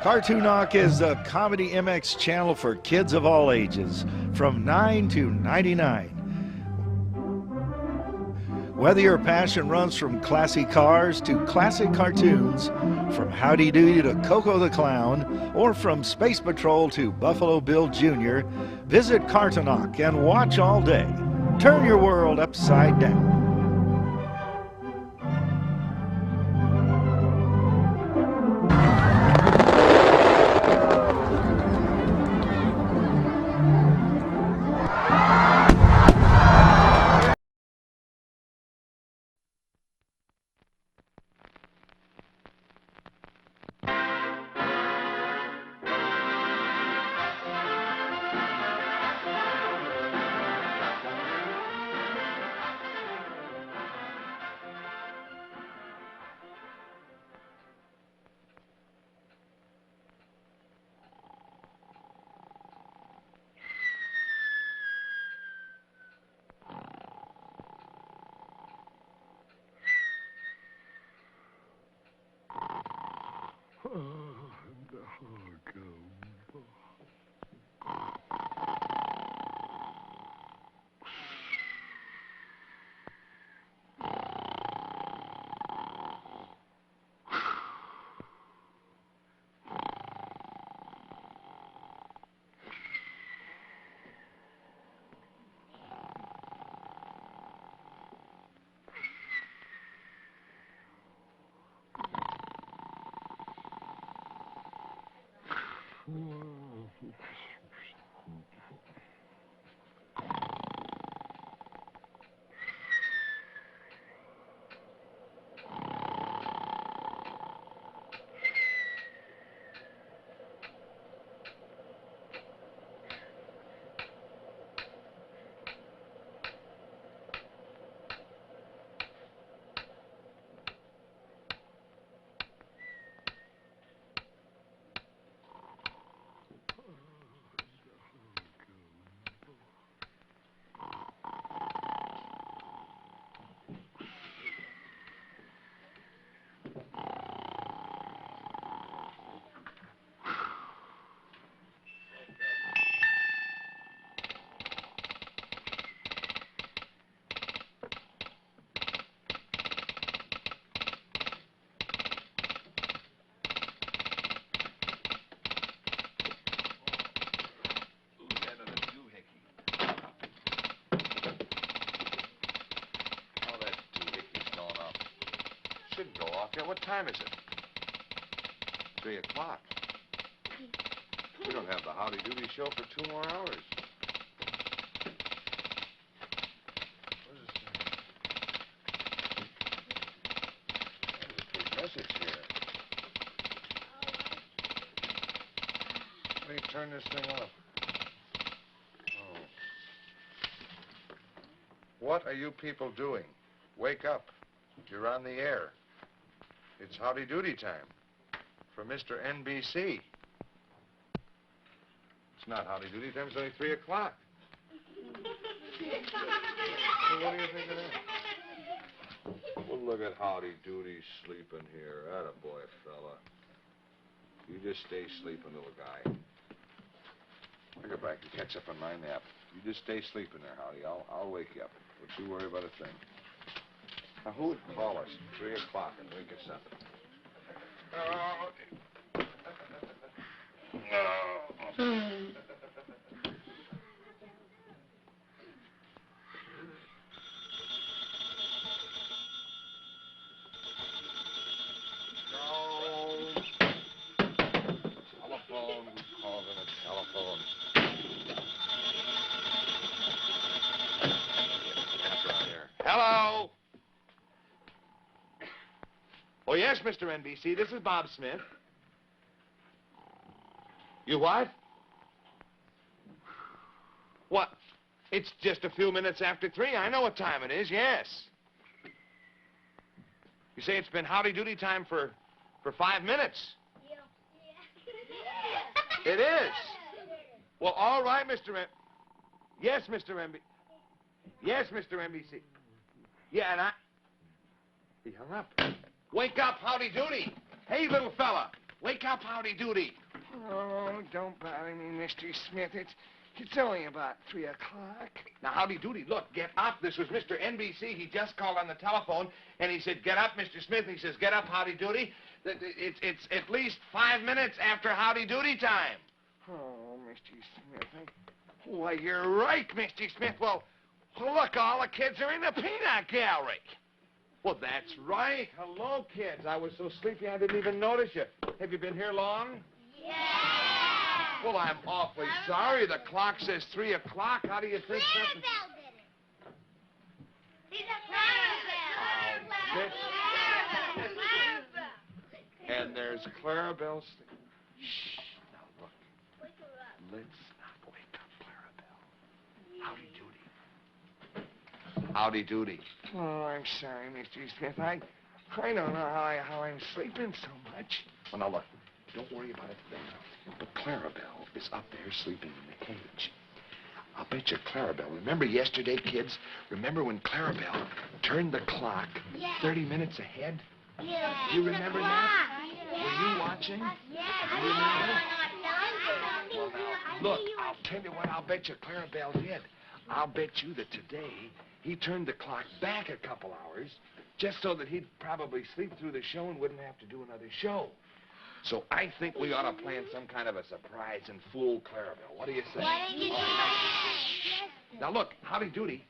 Cartoonock is the Comedy MX channel for kids of all ages, from 9 to 99. Whether your passion runs from classy cars to classic cartoons, from Howdy Doody to Coco the Clown, or from Space Patrol to Buffalo Bill Jr., visit Cartoonock and watch all day. Turn your world upside down. Go off yet. What time is it? 3 o'clock. We don't have the Howdy Doody show for 2 more hours. What is this? There's a big message here. Let me turn this thing off. Oh. What are you people doing? Wake up. You're on the air. It's Howdy Doody time for Mr. NBC. It's not Howdy Doody time, it's only 3 o'clock. Well, what do you think of that? Well, look at Howdy Doody sleeping here. Attaboy, fella. You just stay sleeping, little guy. I'll go back and catch up on my nap. You just stay sleeping there, Howdy. I'll wake you up. Don't you worry about a thing. Now, who would call us at 3 o'clock and wake us up? Telephone. Who's calling on the telephone? Hello? Oh, yes, Mr. NBC. This is Bob Smith. You what? What? It's just a few minutes after 3. I know what time it is, yes. You say it's been Howdy Doody time for 5 minutes? Yeah. It is? Well, all right, Mr. M... Yes, Mr. MB... Yes, Mr. NBC. Yeah, and I... He hung up. Wake up, Howdy Doody. Hey, little fella. Wake up, Howdy Doody. Oh, don't bother me, Mr. Smith. It's only about 3 o'clock. Now, Howdy Doody, look, get up. This was Mr. NBC. He just called on the telephone, and he said, get up, Mr. Smith. He says, get up, Howdy Doody. It's at least 5 minutes after Howdy Doody time. Oh, Mr. Smith. Why, you're right, Mr. Smith. Well, look, all the kids are in the peanut gallery. Well, that's right. Hello, kids. I was so sleepy I didn't even notice you. Have you been here long? Yeah! Well, I'm awfully sorry. The clock says 3 o'clock. How do you think that's... Clarabelle did it. He's a Clarabelle. And there's Clarabelle. Shh. Now, look. Let's not wake up Clarabelle. Howdy Doody. Howdy Doody. Oh, I'm sorry, Mr. Smith. I don't know how I'm sleeping so much. Well, now, look. Don't worry about a thing. But Clarabelle is up there sleeping in the cage. I'll bet you Clarabelle. Remember yesterday, kids? Remember when Clarabelle turned the clock 30 minutes ahead? Yeah. You remember that? Yeah. Were you watching? Yeah. You remember? Well, now, look, I'll tell you what I'll bet you Clarabelle did. I'll bet you that today he turned the clock back a couple hours just so that he'd probably sleep through the show and wouldn't have to do another show. So I think we ought to plan some kind of a surprise and fool Clarabelle. What do you say? Why didn't you do that? Now, look, Howdy Doody,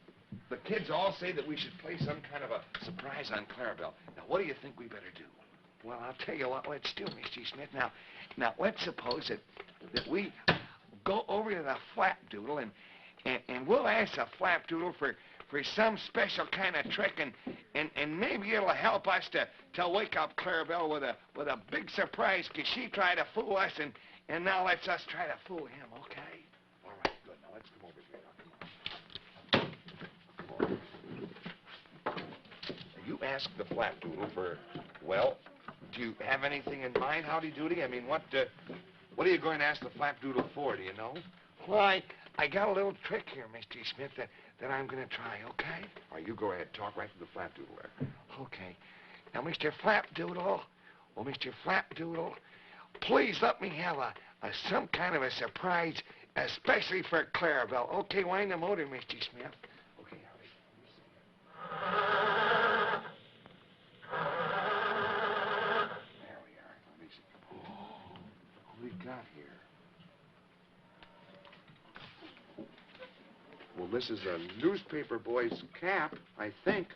the kids all say that we should play some kind of a surprise on Clarabelle. Now, what do you think we better do? Well, I'll tell you what let's do, Mr. Smith. Now let's suppose that we go over to the flapdoodle and we'll ask the flapdoodle for some special kind of trick, and maybe it'll help us to wake up Clarabelle with a big surprise, because she tried to fool us, and now let's us try to fool him, okay? All right, good. Now, let's come over here. Now, come on. You asked the flapdoodle for, well, do you have anything in mind, Howdy Doody? I mean, what are you going to ask the flapdoodle for, do you know? Well, I got a little trick here, Mr. Smith, that I'm going to try, okay? All right, you go ahead. Talk right to the flapdoodle there. Okay. Now, Mr. Flapdoodle, please let me have some kind of a surprise, especially for Clarabelle. Okay, wind the motor, Mr. Smith. Okay, Howdy. There we are. Let me see. Oh, what do we got here? Well, this is a newspaper boy's cap, I think.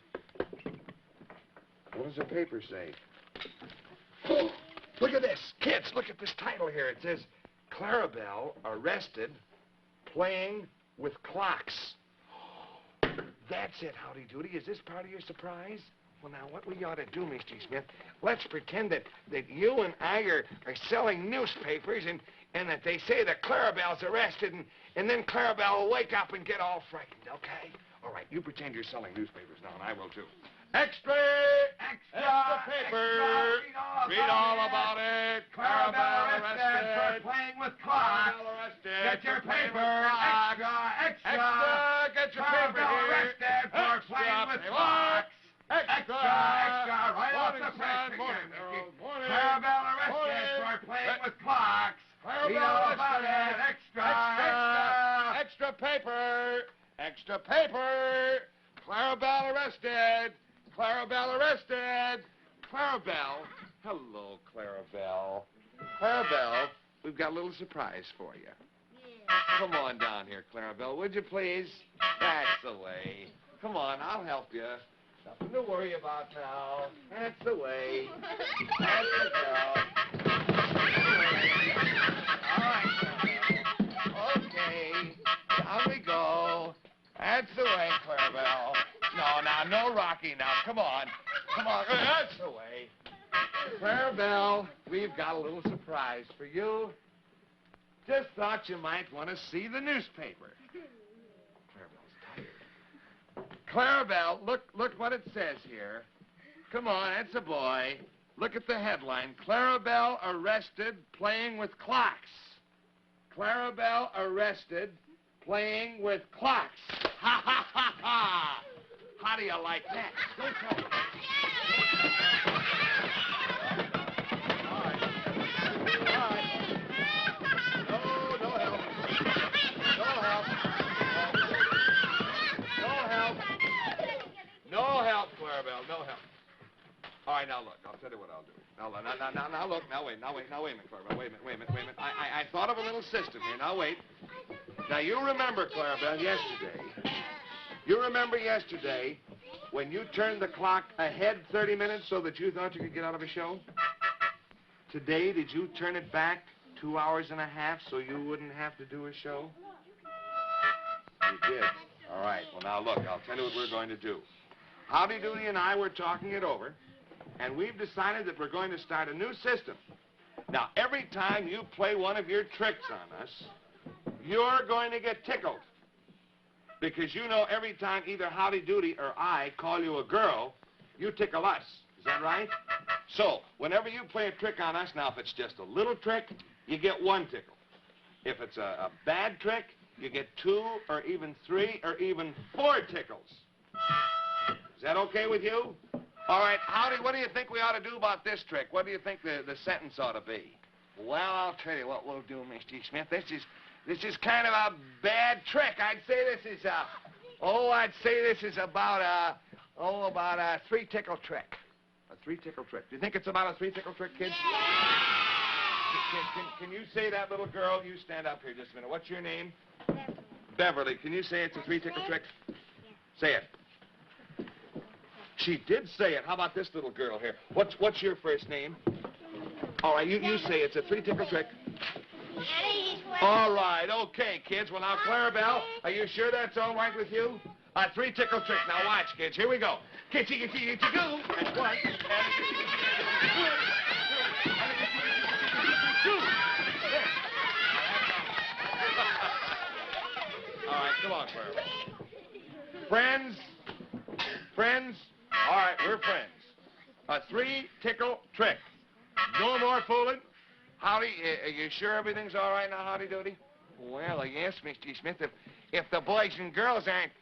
What does the paper say? Oh, look at this. Kids, look at this title here. It says, Clarabelle arrested playing with clocks. That's it, Howdy Doody. Is this part of your surprise? Well, now, what we ought to do, Mr. Smith, let's pretend that you and I are selling newspapers and that they say that Clarabelle's arrested, and then Clarabelle will wake up and get all frightened, okay? All right, you pretend you're selling newspapers now, and I will, too. Extra paper! Read all about it. Clarabelle arrested for playing with clocks. Get your paper! Extra! Get your paper here. Arrested for playing with clocks. Extra! Right off the press. Clarabelle arrested for playing with clocks. Read all about it. Extra paper. Extra paper. Clarabelle arrested. Clarabelle arrested. Clarabelle. Hello, Clarabelle. Clarabelle, we've got a little surprise for you. Come on down here, Clarabelle, would you please? That's the way. Come on, I'll help you. Nothing to worry about now. That's the way. That's the girl. All right, Clarabelle. Okay, down we go. That's the way, Clarabelle. No Rocky now. Come on. That's the way. Clarabelle, we've got a little surprise for you. Just thought you might want to see the newspaper. Clarabelle's tired. Clarabelle, look what it says here. Come on, that's a boy. Look at the headline. Clarabelle arrested playing with clocks. Clarabelle arrested playing with clocks. Ha ha ha ha! How do you like that? Don't tell me. All right. right, now look. I'll tell you what I'll do. Now look. Now wait a minute, Clarabelle. Wait a minute. I thought of a little system here. Now wait. Now you remember, Clarabelle, yesterday. You remember yesterday when you turned the clock ahead 30 minutes so that you thought you could get out of a show? Today, did you turn it back 2 hours and a half so you wouldn't have to do a show? You did. All right. Well, now look, I'll tell you what we're going to do. Howdy Doody and I were talking it over, and we've decided that we're going to start a new system. Now, every time you play one of your tricks on us, you're going to get tickled. Because you know every time either Howdy Doody or I call you a girl, you tickle us. Is that right? So, whenever you play a trick on us, now if it's just a little trick, you get 1 tickle. If it's a bad trick, you get 2 or even 3 or even 4 tickles. Is that okay with you? All right, Howdy, what do you think we ought to do about this trick? What do you think the sentence ought to be? Well, I'll tell you what we'll do, Mr. Smith. This is kind of a bad trick. I'd say this is about a 3-tickle trick. A 3-tickle trick. Do you think it's about a 3-tickle trick, kids? Can you say that, little girl? You stand up here just a minute. What's your name? Beverly. Beverly. Can you say it's a 3-tickle trick? Say it. She did say it. How about this little girl here? What's your first name? All right, you say it's a 3-tickle trick. All right, okay, kids. Well, now, Clarabelle, are you sure that's all right with you? A 3-tickle trick. Now, watch, kids. Here we go. Kitty, kitty, kitty, go. That's 1. And all right, come on, Clarabelle. Friends. All right, we're friends. A 3-tickle trick. No more fooling. Howdy, are you sure everything's all right now, Howdy Doody? Well, yes, Mr. Smith. If the boys and girls aren't,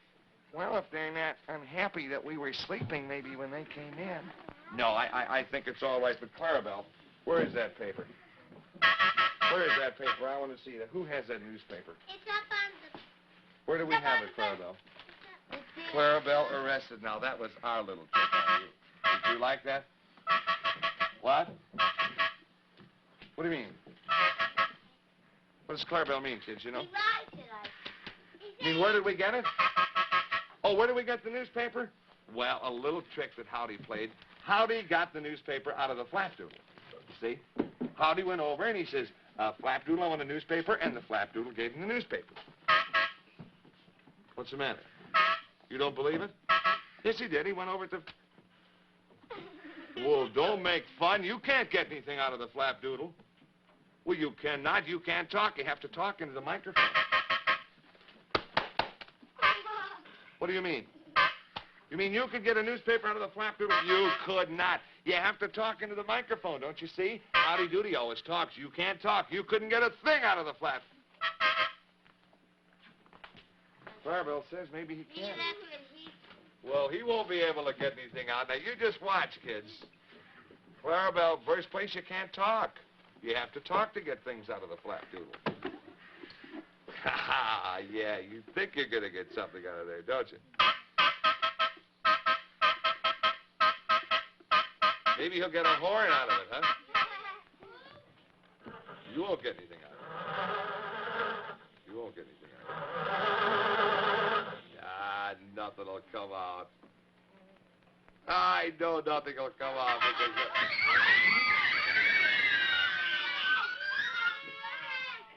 well, if they're not unhappy that we were sleeping maybe when they came in. No, I think it's all right. But Clarabelle, where is that paper? Where is that paper? I want to see that. Who has that newspaper? It's up on the... Where do we have it, Clarabelle? Clarabelle arrested. Now, that was our little trick on you. Did you like that? What? What do you mean? What does Clarabelle mean, kids, you know? He liked it, I mean, where did we get it? Oh, where did we get the newspaper? Well, a little trick that Howdy played. Howdy got the newspaper out of the flapdoodle. See? Howdy went over and he says, flapdoodle, I want a newspaper, and the flapdoodle gave him the newspaper. What's the matter? You don't believe it? Yes, he did. He went over to... Well, don't make fun. You can't get anything out of the flapdoodle. Well, you cannot. You can't talk. You have to talk into the microphone. What do you mean? You mean you could get a newspaper out of the flapdoodle? You could not. You have to talk into the microphone, don't you see? Howdy Doody always talks. You can't talk. You couldn't get a thing out of the flap. Clarabelle says maybe he can. Well, he won't be able to get anything out. Now, you just watch, kids. Clarabelle, first place, you can't talk. You have to talk to get things out of the flapdoodle. Ha, yeah, you think you're going to get something out of there, don't you? Maybe he'll get a horn out of it, huh? You won't get anything out of it. You won't get anything out of it. Ah, nothing will come out. I know nothing will come out because...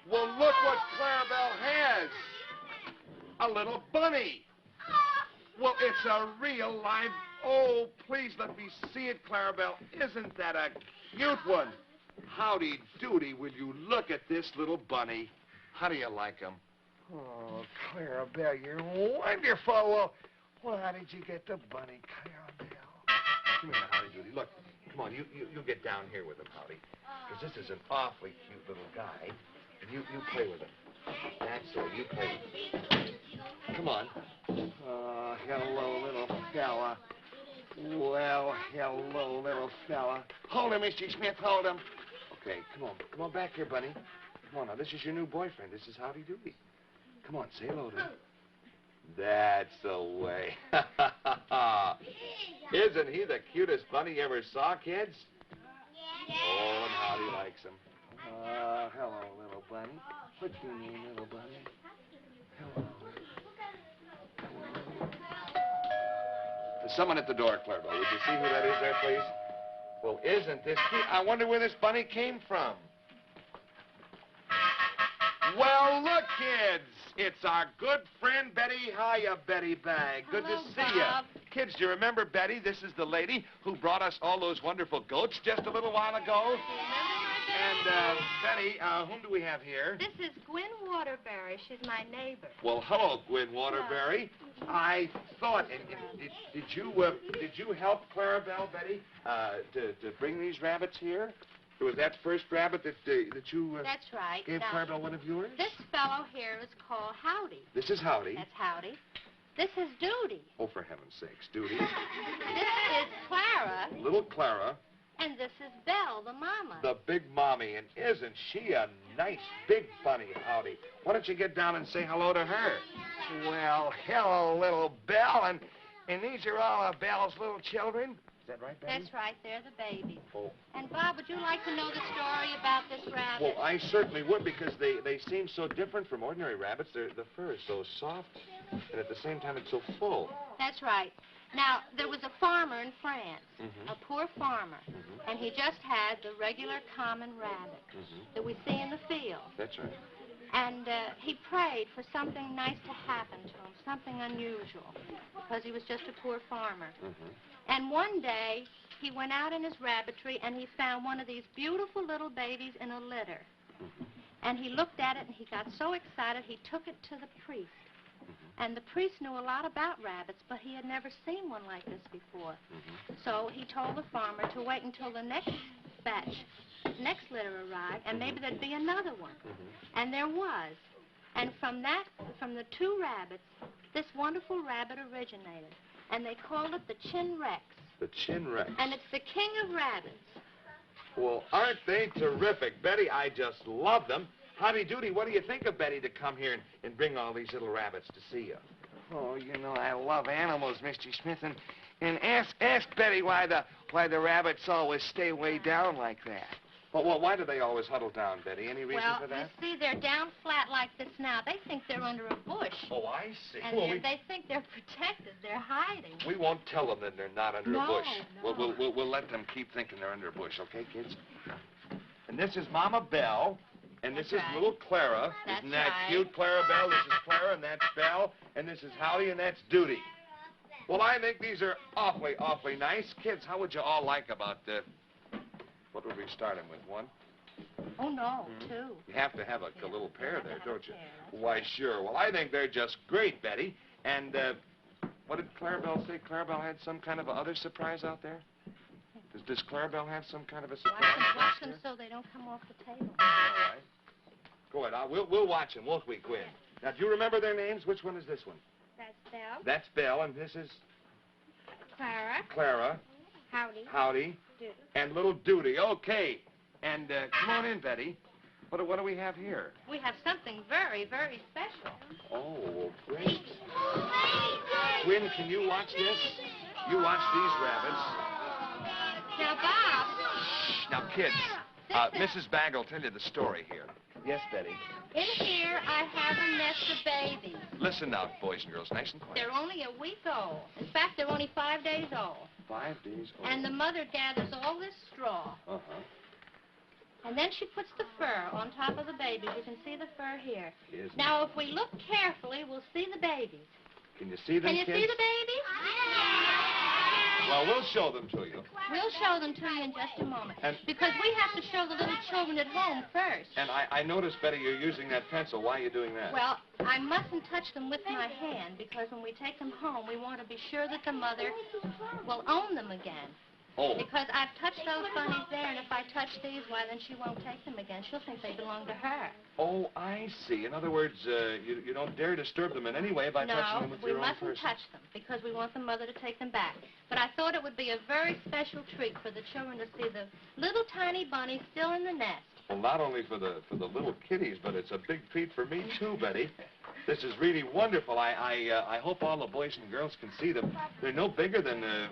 Well, look what Clarabelle has. A little bunny. Well, it's a real live... Oh, please let me see it, Clarabelle. Isn't that a cute one? Howdy Doody, will you look at this little bunny? How do you like him? Oh, Clarabelle, you're wonderful. Well, how did you get the bunny, Clarabelle? Come here, Howdy Doody. Look, come on, you get down here with him, Howdy. Because this is an awfully cute little guy. And you play with him. That's so, you play with him. Come on. Hello, little fella. Well, hello, little fella. Hold him, Mr. Smith, hold him. Okay, come on back here, buddy. Come on, now, this is your new boyfriend. This is Howdy Doody. Come on, say hello to him. That's the way. Isn't he the cutest bunny you ever saw, kids? Oh, and Howdy likes him. Hello, little bunny. What's your name, little bunny? Hello. There's someone at the door, Clarabelle. Would you see who that is there, please? Well, isn't this cute? I wonder where this bunny came from. Well, look, kids. It's our good friend Betty. Hiya, Betty Bag. Good Hello, to see Bob. you. Kids, do you remember Betty? This is the lady who brought us all those wonderful goats just a little while ago. And, Betty, whom do we have here? This is Gwen Waterbury. She's my neighbor. Well, hello, Gwen Waterbury. I thought, did you help Clarabelle, Betty, to bring these rabbits here? It was that first rabbit that you That's right. gave Now, Clarabelle one of yours? this fellow here is called Howdy. This is Howdy. That's Howdy. This is Doody. Oh, for heaven's sakes, Doody. This is Clara. Little Clara, And this is Belle, the mama. the big mommy, and isn't she a nice big bunny, Howdy? Why don't you get down and say hello to her? Well, hello, little Belle, and these are all of Belle's little children? Is that right, Betty? That's right. They're the babies. Oh. And, Bob, would you like to know the story about this rabbit? Well, I certainly would, because they seem so different from ordinary rabbits. The fur is so soft, and at the same time it's so full. That's right. Now, there was a farmer in France, Mhm. a poor farmer, Mhm. and he just had the regular common rabbit Mhm. that we see in the field. That's right. And he prayed for something nice to happen to him, something unusual, because he was just a poor farmer. Mhm. And one day, he went out in his rabbitry, and he found one of these beautiful little babies in a litter. Mhm. And he looked at it, and he got so excited, he took it to the priest. Mhm. And the priest knew a lot about rabbits, but he had never seen one like this before. Mhm. So he told the farmer to wait until the next next litter arrived, and maybe there'd be another one. Mhm. And there was. And from the two rabbits, this wonderful rabbit originated. And they called it the Chin Rex. The Chin Rex. And it's the king of rabbits. Well, aren't they terrific, Betty? I just love them. Howdy Doody, what do you think of Betty to come here and bring all these little rabbits to see you? Oh, you know, I love animals, Mr. Smith, and ask Betty why the rabbits always stay way down like that. Well, why do they always huddle down, Betty? Any reason Well, for that? you see, they're down flat like this now. They think they're under a bush. Oh, I see. And Well, they think they're protected. They're hiding. we won't tell them that they're not under a No, bush. no. We'll let them keep thinking they're under a bush, okay, kids? And this is Mama Belle, and this That's is right. little Clara. That's Isn't that right. cute, Clarabelle? This is Clara, and that's Belle, and this is Howdy, and that's Doody. Well, I think these are awfully, awfully nice. Kids, how would you all like about, what would we start them with, one? Oh, no, Mhm. two. You have to have a Yeah, little you pair have to there, have a don't you? pair, that's Why, sure. Well, I think they're just great, Betty. And, what did Clarabelle say? Clarabelle had some kind of other surprise out there? Does Clarabelle have some kind of a surprise? Watch them so they don't come off the table. All right. Go ahead. We'll watch them, won't we, Gwen? Now, do you remember their names? Which one is this one? That's Belle, That's Belle, and this is Clara, Clara, Howdy, Howdy, Doody. and little Doody. Okay. And come on in, Betty. What do we have here? We have something very, very special. Oh, great. Gwen, can you watch this? You watch these rabbits. Now, Bob, Now, kids, this Mrs. Bag will tell you the story here. Yes, Betty. in here I have a nest of babies. Listen now, boys and girls, nice and quiet. They're only a week old. In fact, they're only 5 days old. 5 days old. And the mother gathers all this straw. Uh-huh. And then she puts the fur on top of the babies. You can see the fur here. Yes. Now, if we look carefully, we'll see the babies. Can you see them, Can you kids? see the babies? Well, we'll show them to you. We'll show them to you in just a moment. And- Because we have to show the little children at home first. And I noticed, Betty, you're using that pencil. Why are you doing that? Well, I mustn't touch them with my hand because when we take them home, we want to be sure that the mother will own them again. Oh, Because I've touched those bunnies there, and if I touch these, why, then she won't take them again. She'll think they belong to her. oh, I see. In other words, you don't dare disturb them in any way by touching them with we your own mustn't person. touch them because we want the mother to take them back. But I thought it would be a very special treat for the children to see the little tiny bunnies still in the nest. Well, not only for the little kitties, but it's a big treat for me too, Betty. This is really wonderful. I hope all the boys and girls can see them. They're no bigger than a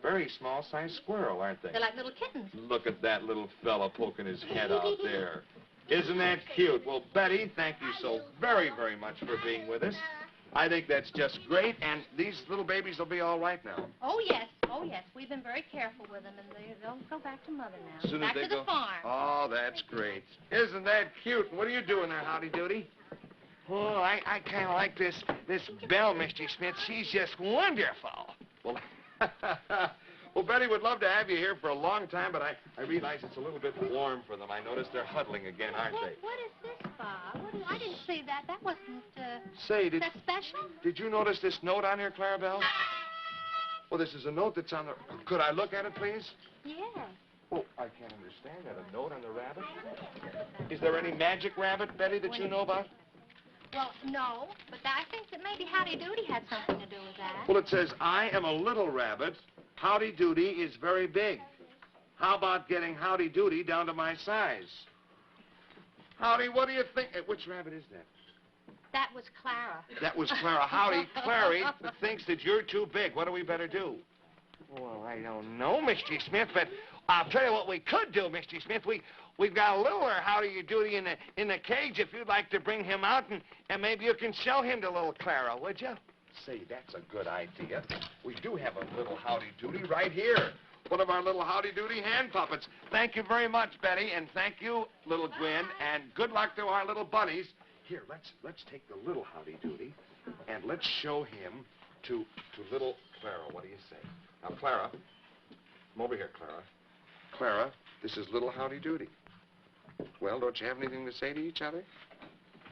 very small-sized squirrel, aren't they? They're like little kittens. Look at that little fella poking his head out there. Isn't that cute? Well, Betty, thank you so very, very much for being with us. I think that's just great, and these little babies will be all right now. Oh, yes. Oh, yes. We've been very careful with them, and they'll go back to Mother now. As soon as back they to the go- farm. Oh, that's great. Isn't that cute? What are you doing there, Howdy Doody? Oh, I kind of like this Belle, Mr. Smith. She's just wonderful. Well, well, Betty would love to have you here for a long time, but I realize it's a little bit warm for them. I noticed they're huddling again, aren't they? What is this, Bob? I didn't see that. That wasn't, Say, is that special? did you notice this note on here, Clarabelle? Well, this is a note that's on the... Could I look at it, please? Yeah. Oh, I can't understand that. A note on the rabbit? Is there any magic rabbit, Betty, that you know about? Well, no, but I think that maybe Howdy Doody had something to do with that. Well, it says, I am a little rabbit. Howdy Doody is very big. How about getting Howdy Doody down to my size? Howdy, what do you think? Which rabbit is that? That was Clara. That was Clara. Howdy, Clary thinks that you're too big. What do we better do? Well, I don't know, Mr. Smith, but I'll tell you what we could do, Mr. Smith. We've got a littler Howdy Doody in the cage. If you'd like to bring him out, and maybe you can show him to little Clara, would you? Say, that's a good idea. We do have a little Howdy Doody right here. One of our little Howdy Doody hand puppets. Thank you very much, Betty, and thank you, little Gwen, and good luck to our little bunnies. Here, let's take the little Howdy Doody, and let's show him to little Clara. What do you say? Now, Clara, come over here, Clara. Clara, this is little Howdy Doody. Well, don't you have anything to say to each other?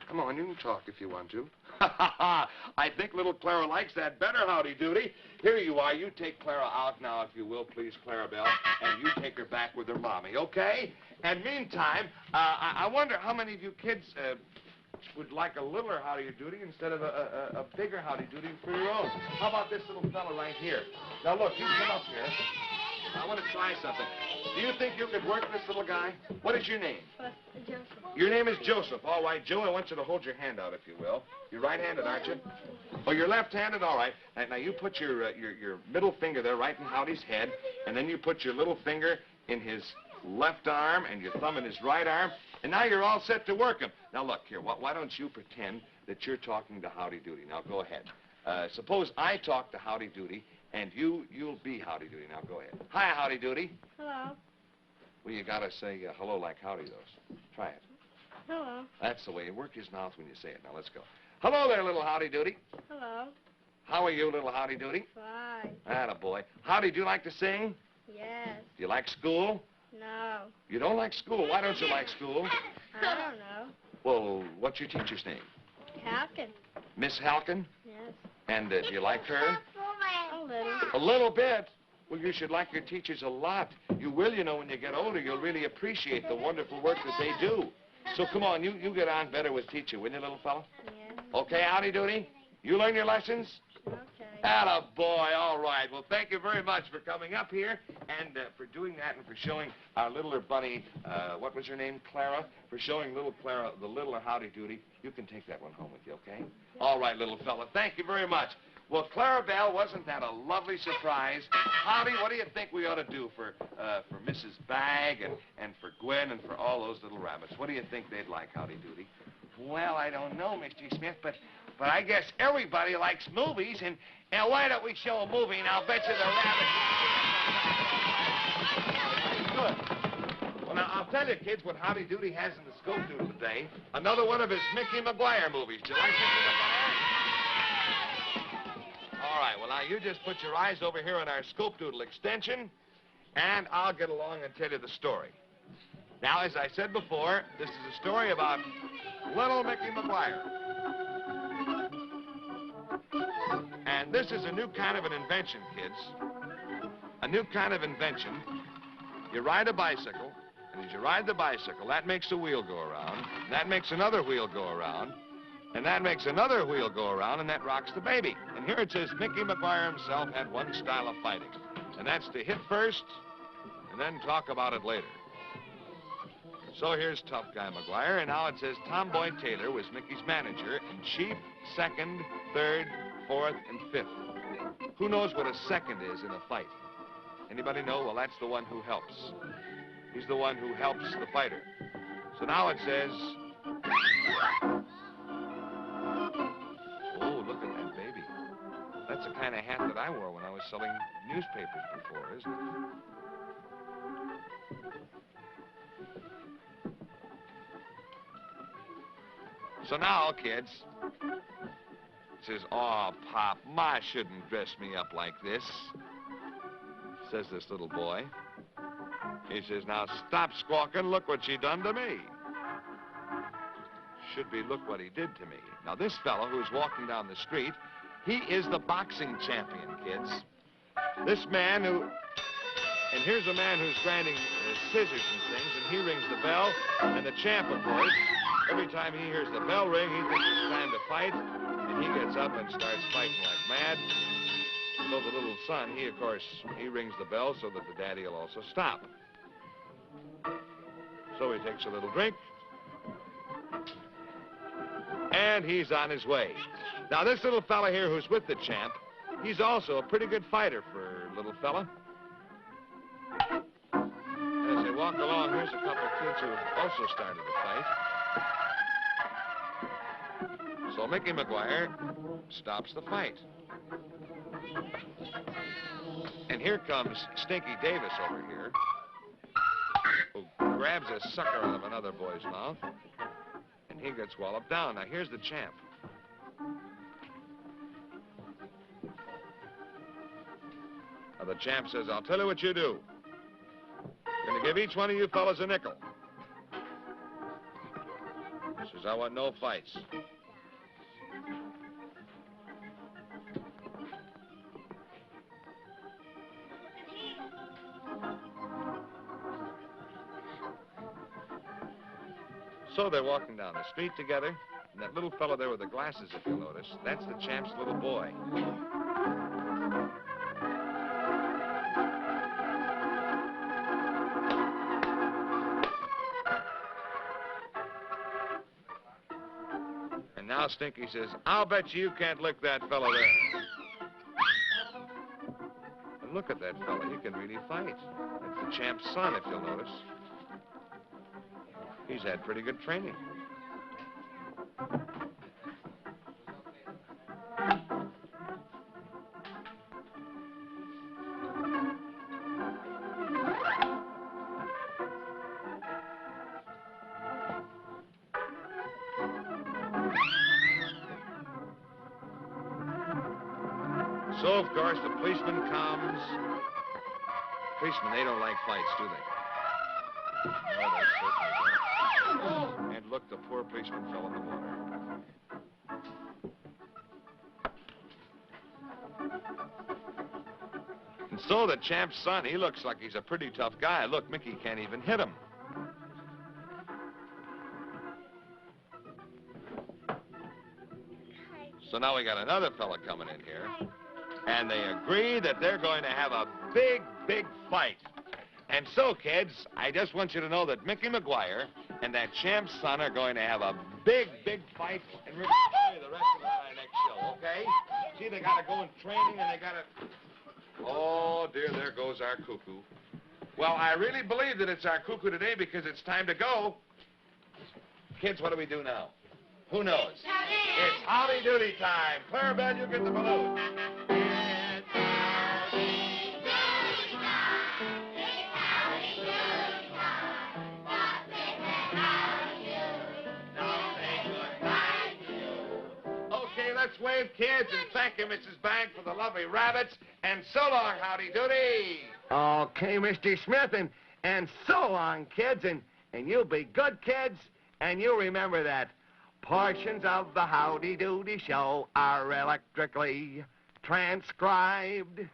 Come on, you can talk if you want to. I think little Clara likes that better, Howdy Doody. Here you are. You take Clara out now, if you will, please, Clarabelle, and you take her back with her mommy, okay? And meantime, I wonder how many of you kids would like a littler Howdy Doody instead of a bigger Howdy Doody for your own. How about this little fella right here? Now, look, you come up here. I want to try something. Do you think you could work this little guy? What is your name? Joseph. Your name is Joseph. All right, Joe, I want you to hold your hand out, if you will. You're right-handed, aren't you? Oh, you're left-handed? All right. Now, you put your middle finger there right in Howdy's head, and then you put your little finger in his left arm and your thumb in his right arm, and now you're all set to work him. Now, look, here, why don't you pretend that you're talking to Howdy Doody? Now, go ahead. Suppose I talk to Howdy Doody, and you'll be Howdy Doody. Now, go ahead. Hi, Howdy Doody. Hello. Well, you gotta say hello like Howdy does. Try it. Hello. That's the way. You work his mouth when you say it. Now, let's go. Hello there, little Howdy Doody. Hello. How are you, little Howdy Doody? Fine. Attaboy. Howdy, do you like to sing? Yes. Do you like school? No. You don't like school? Why don't you like school? I don't know. Well, what's your teacher's name? Halkin. Miss Halkin? Yes. And do you like her? A little. A little bit. Well, you should like your teachers a lot. You will, you know, when you get older, you'll really appreciate the wonderful work that they do. So come on, you get on better with teacher, will you, little fella? Yes. Okay, Howdy Doody? You learn your lessons? Okay. Attaboy, all right. Well, thank you very much for coming up here and for doing that and for showing our littler bunny, what was her name, Clara? For showing little Clara, the littler Howdy Doody. You can take that one home with you, okay? All right, little fella. Thank you very much. Well, Clarabelle, wasn't that a lovely surprise? Howdy, what do you think we ought to do for Mrs. Bagg and for Gwen and for all those little rabbits? What do you think they'd like, Howdy Doody? Well, I don't know, Mr. Smith, but I guess everybody likes movies, and why don't we show a movie, and I'll bet you the rabbits... Good. Well, now, I'll tell you, kids, what Howdy Doody has in the scope doodle today. Another one of his Mickey Maguire movies. Do you like Mickey Maguire? All right, well, now, you just put your eyes over here on our scope doodle extension, and I'll get along and tell you the story. Now, as I said before, this is a story about little Mickey Maguire. And this is a new kind of an invention, kids. A new kind of invention. You ride a bicycle, and as you ride the bicycle, that makes a wheel go around, and that makes another wheel go around, and that makes another wheel go around, and that rocks the baby. And here it says Mickey Maguire himself had one style of fighting, and that's to hit first and then talk about it later. So here's Tough Guy McGuire, and now it says Tomboy Taylor was Mickey's manager in chief, second, third, fourth, and fifth. Who knows what a second is in a fight? Anybody know? Well, that's the one who helps. He's the one who helps the fighter. So now it says... Oh, look at that baby. That's the kind of hat that I wore when I was selling newspapers before, isn't it? So now, kids, says, "Oh, Pop, Ma shouldn't dress me up like this," says this little boy. He says, "Now stop squawking, look what she done to me." Should be, look what he did to me. Now this fellow who's walking down the street, he is the boxing champion, kids. This man who, and here's a man who's grinding scissors and things, and he rings the bell, and the champ, of course, every time he hears the bell ring, he thinks it's time to fight, and he gets up and starts fighting like mad. So the little son, he, of course, he rings the bell so that the daddy will also stop. So he takes a little drink, and he's on his way. Now, this little fella here who's with the champ, he's also a pretty good fighter for a little fella. As they walk along, here's a couple of kids who have also started a fight. So Mickey McGuire stops the fight. And here comes Stinky Davis over here, who grabs a sucker out of another boy's mouth, and he gets walloped down. Now, here's the champ. Now, the champ says, "I'll tell you what you do. I'm going to give each one of you fellas a nickel." He says, "I want no fights." So they're walking down the street together, and that little fellow there with the glasses, if you'll notice, that's the champ's little boy. And now Stinky says, "I'll bet you can't lick that fellow there." And look at that fellow, he can really fight. That's the champ's son, if you'll notice. He's had pretty good training. So, of course, the policeman comes. Policemen, they don't like fights, do they? No, they certainly don't. And look, the poor policeman fell in the water. And so the champ's son, he looks like he's a pretty tough guy. Look, Mickey can't even hit him. So now we got another fella coming in here, and they agree that they're going to have a big, big fight. And so, kids, I just want you to know that Mickey McGuire and that champ's son are going to have a big, big fight, and we're going to show you the rest of it on our next show, okay? See, they got to go in training, and they got to... Oh, dear, there goes our cuckoo. Well, I really believe that it's our cuckoo today because it's time to go. Kids, what do we do now? Who knows? It's Howdy Doody time. Clarabelle, you get the balloon. Let's wave, kids, and thank you, Mrs. Bank, for the lovely rabbits. And so long, Howdy Doody. Okay, Mr. Smith, and so long, kids, and you be good kids, and you remember that portions of the Howdy Doody show are electrically transcribed.